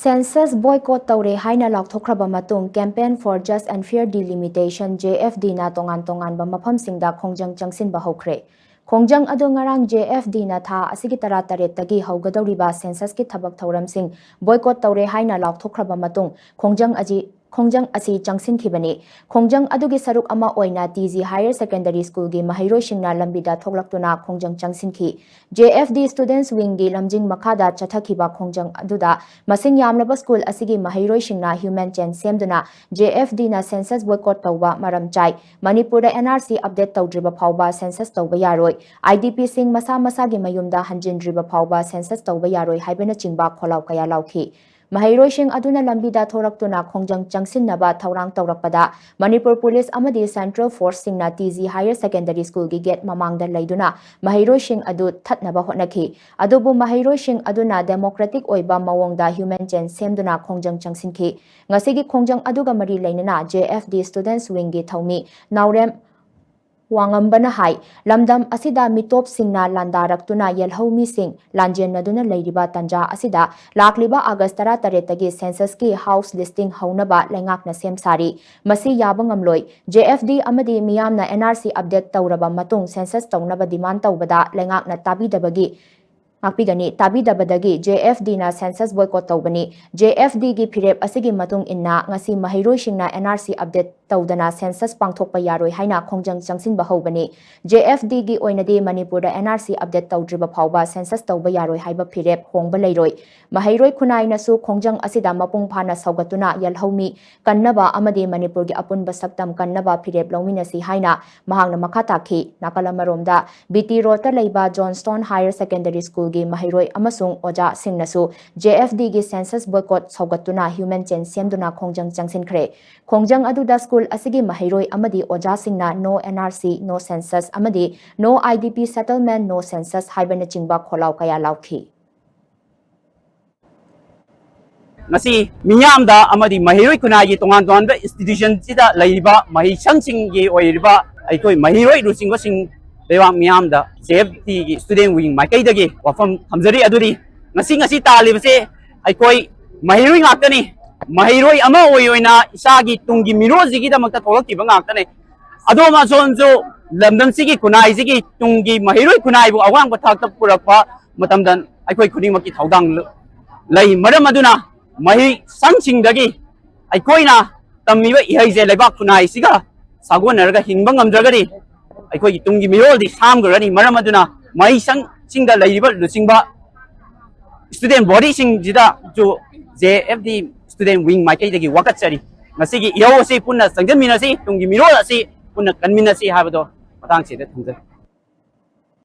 Census boycott tawre haina laukthokraba matung Campaign for Just and Fair Delimitation JFD na tongan ba mafamsingda Khongjang Changshinba Houkhre. Khongjang ado ngarang JFD na tha asigi tarataret tagi haugadawriba census ki thabak thauramsing boycott tawre haina laukthokraba matung Khongjang asi Changshin khibani. Khongjang adugi saruk ama oina TZ Higher Secondary School gi mahiroi shingna lambida thoklaktuna Khongjang Changshin khi JFD Students Wing gi lamjing makhada chathakiba Khongjang aduda masing yamlaba school asigi mahiroi shingna human chain semduna JFD na census boycott tawba maram chai Manipuri NRC update tawdriba phawba census tawba yaroi IDP sing masa gi mayumda hanjindriba phawba census tawba yaroi haibena chingba kholaw kaya lawkhi Mahiroi shing aduna lambida thoraktuna Khongjang Changshinnaba thaurang tawrakpada Manipur Police amadi Central Force singna TZ Higher Secondary School gi gate mamangda leiduna mahiroi shing adu thatnaba hotnakhi adubu mahiroi shing aduna democratic oiba mawongda human chain semduna Khongjang Changshinkhi ngasigi Khongjang aduga mari leinana JFD Students Wing gi thaumi naurem Wangambana hai lamdam asida mitop singna landaraktuna yelhomi sing lanjenaduna leiriba tanja asida lakliba August 13 tagi census ki house listing haunaba lengakna semsari masi yabangamloi JFD amadi miyamna NRC update tawraba matung census tawnaba demand tawbada lengakna tabidabagi Makpigani tabidabadagi JFD na census boycott tawbani JFD gi phirep asigi matung inna ngasi mahiroi shingna NRC update tawdana census pangthokpa yaroi haina Khongjang Changshinba hobani JFD gi oinadi Manipur NRC update tawdriba phawba census tawba yaroi haiba phirep hongba leiroi mahiroi khunai nasu Khongjang asida mapung phana saugatuna yalhomi kannaba amadi Manipur gi apunba saktam kannaba phirep lawminasi haina mahangna makhata khi nakalamaromda BT Rota leiba Johnston Higher Secondary School gi mahiroi amasung oja singnasu JFD gi census boycott saugatuna human chain semduna Khongjang Changshin khre Khongjang aduda school asigi mahiroi amadi oja singna no NRC no census amadi no IDP settlement no census haibana chingba kholaw kaya lawkhi ngasi miyamda amadi mahiroi kunagi tongan ba institution sida leiba mahi changsing gi oiriba aikoi mahiroi rusingba sing Dewa miyamda JFD gi student wing mai kaidagi wafam thamjari aduri ngasi talibase aikoi mahiroi ngaktani mahiroi ama oyoina isagi tungi miroji gi damakta tholaktiba ngaktane adoma zonjo lamdam sigi kunai sigi tungi mahiroi kunai bu awang ba thakta purakpa matamdan aikoi khunimaki thaudang lei maram aduna mahi sangsingdagi aikoina tamiba ihaije lebak kunai siga sagonarga hingba ngamdragari aikoi tungi miroldi samgrani maram aduna mai singda leiba lucingba student body sing jida jo JFD student wing mai kaidagi wakatsari ngasigi iho se punna sangjanminasi tungi mirol asi punna kanminasi habado matang sida thangja